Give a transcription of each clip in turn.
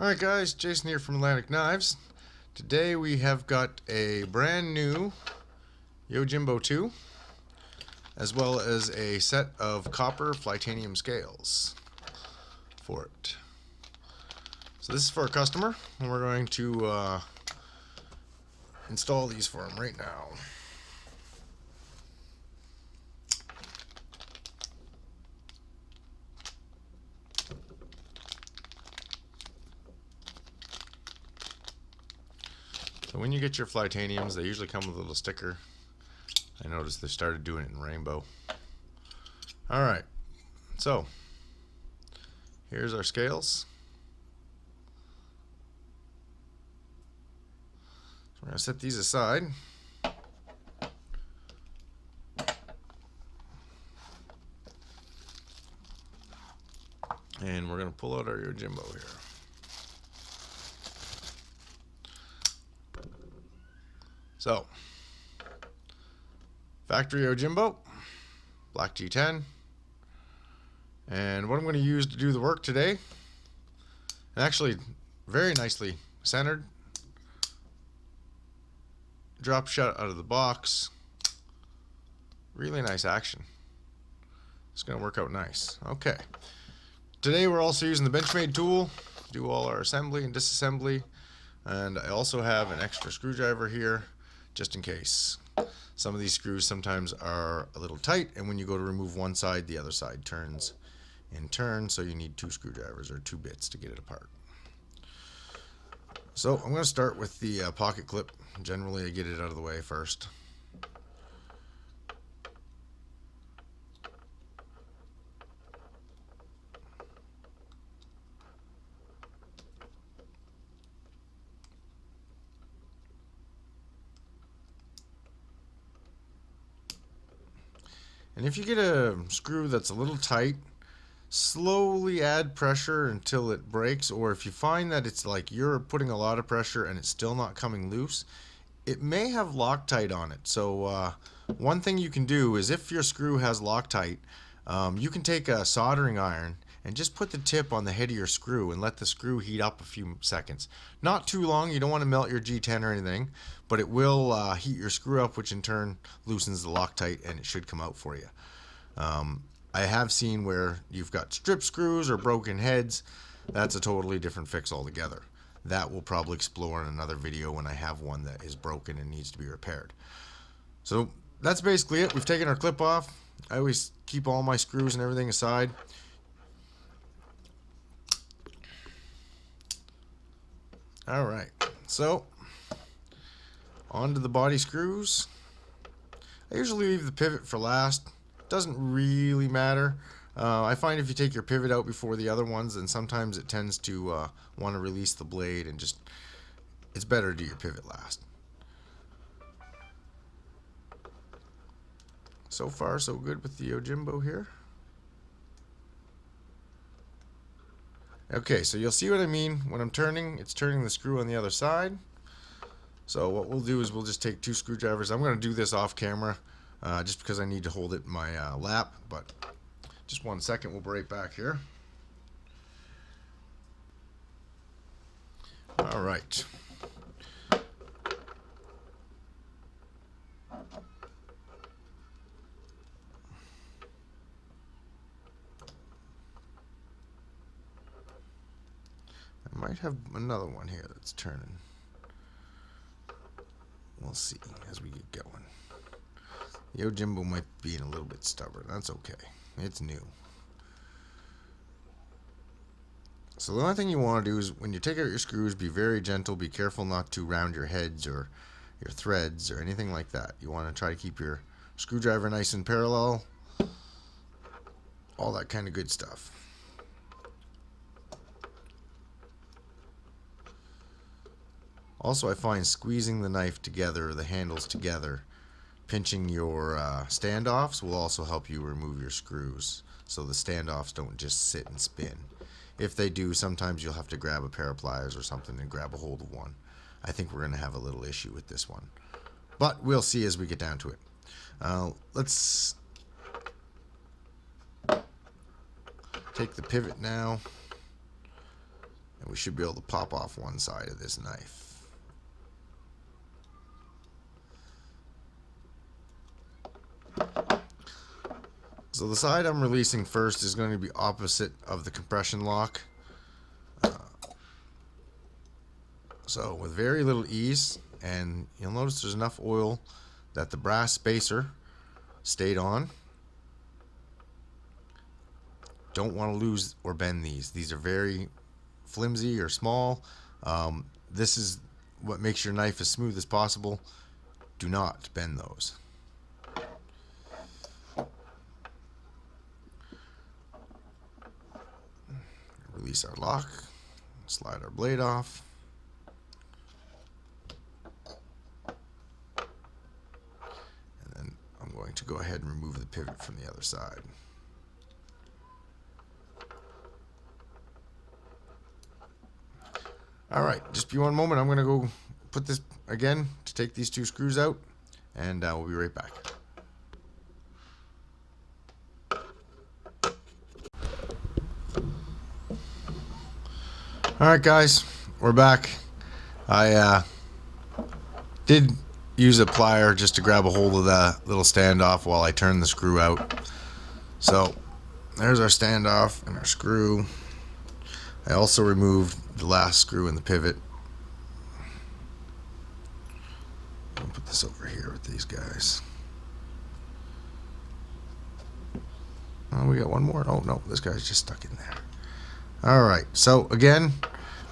Alright guys, Jason here from Atlantic Knives. Today we have got a brand new Yojimbo II, as well as a set of copper Flytanium scales for it. So this is for a customer, and we're going to install these for him right now. So when you get your Flytaniums, they usually come with a little sticker. I noticed they started doing it in rainbow. Alright, so here's our scales. So we're going to set these aside. And we're going to pull out our Yojimbo here. So, factory Yojimbo, black G10, and what I'm going to use to do the work today, and actually very nicely centered, drop shut out of the box, really nice action. It's going to work out nice. Okay, today we're also using the Benchmade tool to do all our assembly and disassembly, and I also have an extra screwdriver here just in case. Some of these screws sometimes are a little tight, and when you go to remove one side, the other side turns in turn, so you need two screwdrivers or two bits to get it apart. So I'm going to start with the pocket clip. Generally I get it out of the way first. And if you get a screw that's a little tight, slowly add pressure until it breaks, or if you find that it's like you're putting a lot of pressure and it's still not coming loose, it may have Loctite on it. So one thing you can do is, if your screw has Loctite, you can take a soldering iron and just put the tip on the head of your screw and let the screw heat up a few seconds. Not too long, you don't want to melt your G10 or anything, but it will heat your screw up, which in turn loosens the Loctite, and it should come out for you. I have seen where you've got strip screws or broken heads. That's a totally different fix altogether. That we'll probably explore in another video when I have one that is broken and needs to be repaired. So that's basically it. We've taken our clip off. I always keep all my screws and everything aside. Alright, so onto the body screws. I usually leave the pivot for last. Doesn't really matter. I find if you take your pivot out before the other ones, then sometimes it tends to want to release the blade, and just it's better to do your pivot last. So far so good with the Yojimbo here. Okay, so you'll see what I mean when I'm turning. It's turning the screw on the other side. So what we'll do is we'll just take two screwdrivers. I'm going to do this off camera just because I need to hold it in my lap, but just 1 second, we'll be right back here. Alright. I might have another one here that's turning. We'll see as we get going. Yojimbo might be being a little bit stubborn. That's okay. It's new. So the only thing you want to do is, when you take out your screws, be very gentle. Be careful not to round your heads or your threads or anything like that. You want to try to keep your screwdriver nice and parallel. All that kind of good stuff. Also, I find squeezing the knife together, the handles together, pinching your standoffs will also help you remove your screws, so the standoffs don't just sit and spin. If they do, sometimes you'll have to grab a pair of pliers or something and grab a hold of one. I think we're going to have a little issue with this one, but we'll see as we get down to it. Let's take the pivot now And we should be able to pop off one side of this knife. So the side I'm releasing first is going to be opposite of the compression lock. So with very little ease, and you'll notice there's enough oil that the brass spacer stayed on. Don't want to lose or bend these. These are very flimsy or small. This is what makes your knife as smooth as possible. Do not bend those. Release our lock, slide our blade off. And then I'm going to go ahead and remove the pivot from the other side. Alright, just be one moment. I'm going to go put this again to take these two screws out, and we'll be right back. Alright guys, we're back. I did use a plier just to grab a hold of that little standoff while I turned the screw out. So there's our standoff and our screw. I also removed the last screw in the pivot. I'll put this over here with these guys. Oh, we got one more. Oh no, this guy's just stuck in there. Alright, so again,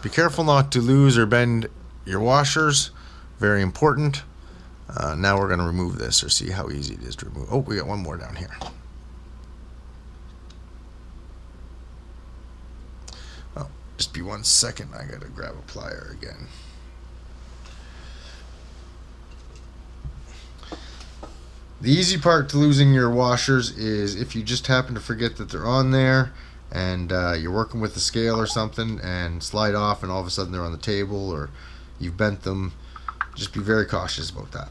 be careful not to lose or bend your washers. Very important. Now we're going to remove this, or see how easy it is to remove. Oh, we got one more down here. Oh, just be 1 second. I got to grab a plier again. The easy part to losing your washers is if you just happen to forget that they're on there, and you're working with a scale or something and slide off and all of a sudden they're on the table or you've bent them. Just be very cautious about that.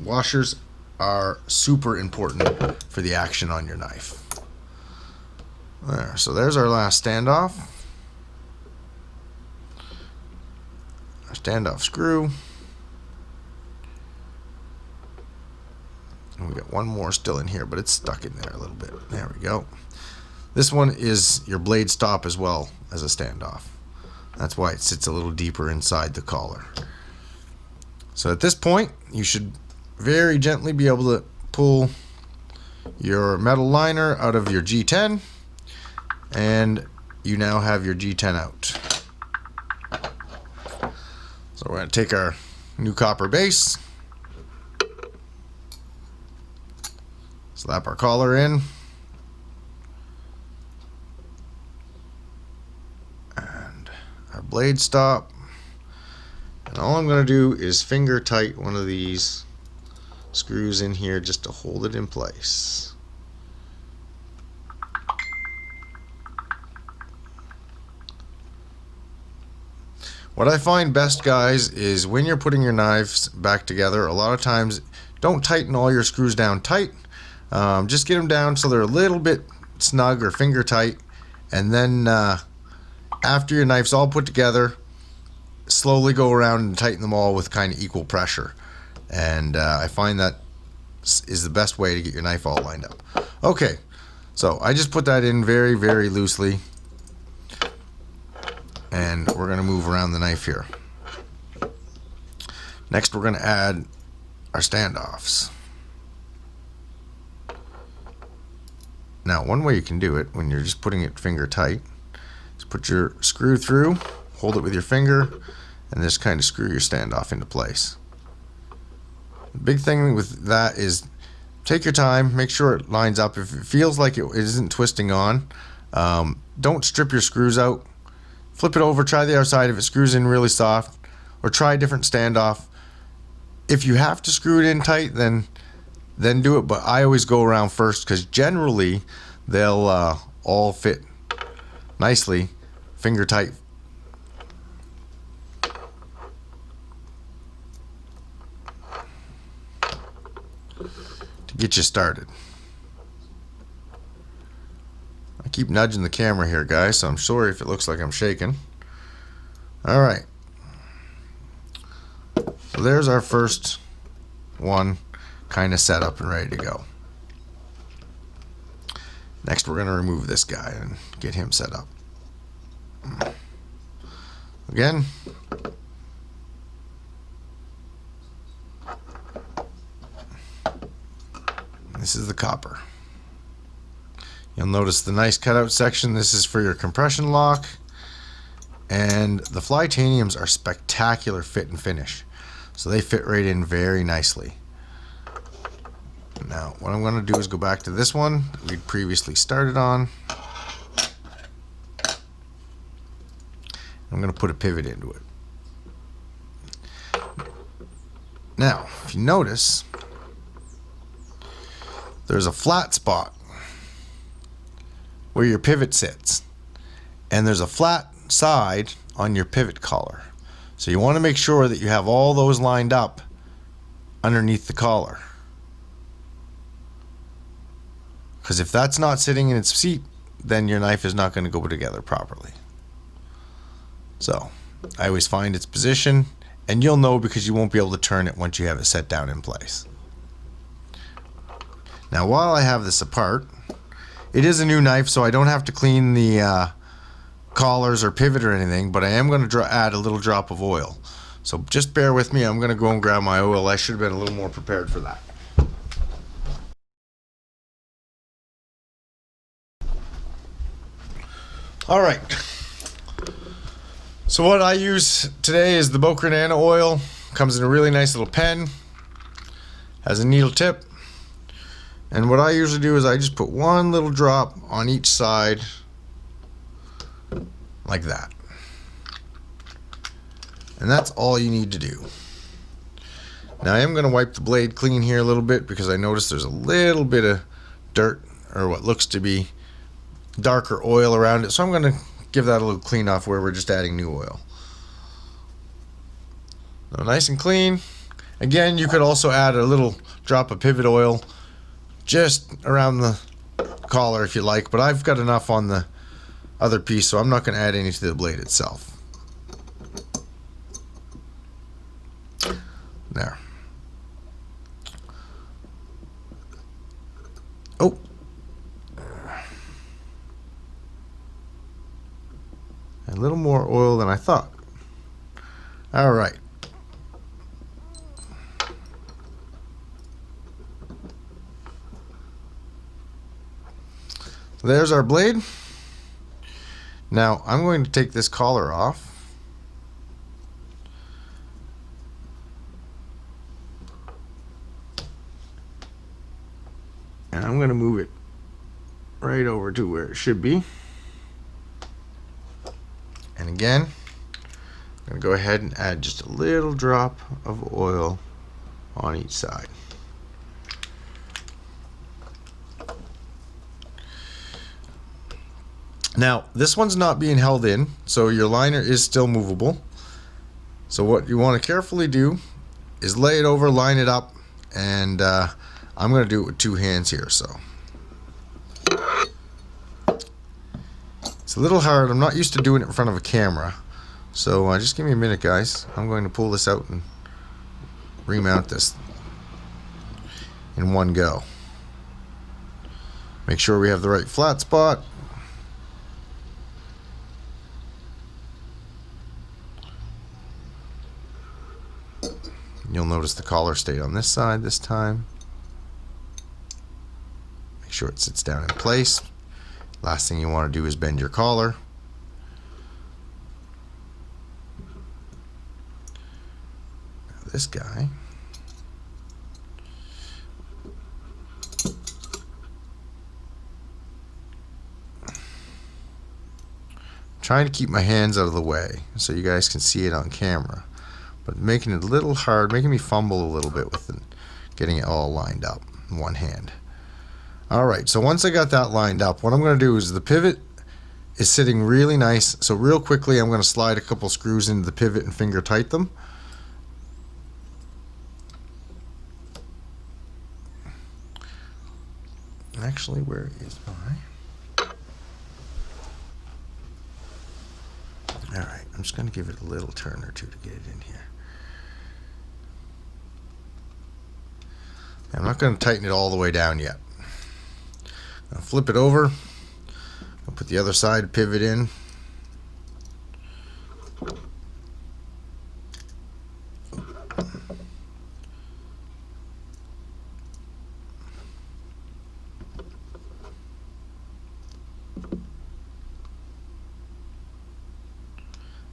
Washers are super important for the action on your knife. There, so there's our last standoff. Our standoff screw. And we got one more still in here, but it's stuck in there a little bit. There we go. This one is your blade stop as well as a standoff. That's why it sits a little deeper inside the collar. So at this point, you should very gently be able to pull your metal liner out of your G10, and you now have your G10 out. So we're going to take our new copper base, slap our collar in, and our blade stop. And all I'm going to do is finger tight one of these screws in here just to hold it in place. What I find best, guys, is when you're putting your knives back together, a lot of times don't tighten all your screws down tight. Just get them down so they're a little bit snug or finger tight, and then after your knife's all put together, slowly go around and tighten them all with kind of equal pressure. And I find that is the best way to get your knife all lined up. Okay, so I just put that in very, very loosely, and we're going to move around the knife here. Next, we're going to add our standoffs. Now, one way you can do it when you're just putting it finger tight is put your screw through, hold it with your finger, and just kind of screw your standoff into place. The big thing with that is take your time, make sure it lines up. If it feels like it isn't twisting on, don't strip your screws out. Flip it over, try the other side if it screws in really soft, or try a different standoff. If you have to screw it in tight, then do it, but I always go around first because generally they'll all fit nicely, finger tight. To get you started. I I keep nudging the camera here, guys, so I'm sorry if it looks like I'm shaking. Alright. So there's our first one kind of set up and ready to go. Next we're going to remove this guy and get him set up. Again, this is the copper. You'll notice the nice cutout section. This is for your compression lock. And the Flytaniums are spectacular fit and finish. So they fit right in very nicely. Now, what I'm going to do is go back to this one that we'd previously started on. I'm going to put a pivot into it. Now, if you notice, there's a flat spot where your pivot sits, and there's a flat side on your pivot collar. So you want to make sure that you have all those lined up underneath the collar. Because if that's not sitting in its seat, then your knife is not going to go together properly. So I always find its position, and you'll know because you won't be able to turn it once you have it set down in place. Now while I have this apart, it is a new knife, so I don't have to clean the collars or pivot or anything, but I am going to add a little drop of oil. So just bear with me. I'm going to go and grab my oil. I should have been a little more prepared for that. All right. So what I use today is the Boca Nano oil. Comes in a really nice little pen. Has a needle tip. And what I usually do is I just put one little drop on each side, like that. And that's all you need to do. Now I am going to wipe the blade clean here a little bit because I noticed there's a little bit of dirt or what looks to be darker oil around it. So I'm going to give that a little clean off where we're just adding new oil. So nice and clean. Again, you could also add a little drop of pivot oil just around the collar if you like, but I've got enough on the other piece, so I'm not going to add any to the blade itself. There. Oh. A little more oil than I thought. All right. There's our blade. Now I'm going to take this collar off. And I'm going to move it right over to where it should be. And again, I'm going to go ahead and add just a little drop of oil on each side. Now, this one's not being held in, so your liner is still movable. So what you want to carefully do is lay it over, line it up, and I'm going to do it with two hands here. So it's a little hard. I'm not used to doing it in front of a camera. So just give me a minute, guys. I'm going to pull this out and remount this in one go. Make sure we have the right flat spot. You'll notice the collar stayed on this side this time. Make sure it sits down in place. Last thing you want to do is bend your collar. Now this guy. I'm trying to keep my hands out of the way so you guys can see it on camera. But making it a little hard, making me fumble a little bit with it, getting it all lined up in one hand. Alright, so once I got that lined up, what I'm going to do is the pivot is sitting really nice. So real quickly I'm going to slide a couple screws into the pivot and finger tight them. Actually, where is my... All right, I'm just going to give it a little turn or two to get it in here. I'm not going to tighten it all the way down yet. I'll flip it over. I'll put the other side pivot in.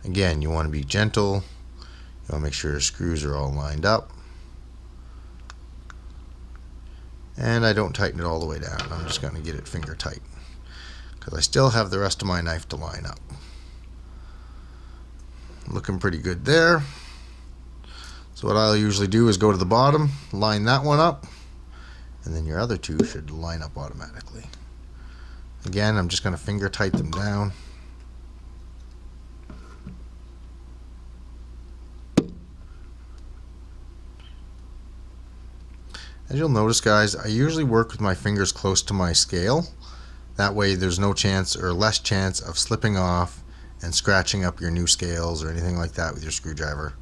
Again, you want to be gentle. You want to make sure your screws are all lined up. And I don't tighten it all the way down. I'm just going to get it finger tight because I still have the rest of my knife to line up. Looking pretty good there. So what I'll usually do is go to the bottom, line that one up, and then your other two should line up automatically. Again, I'm just going to finger tight them down. As you'll notice, guys, I usually work with my fingers close to my scale. That way there's no chance or less chance of slipping off and scratching up your new scales or anything like that with your screwdriver.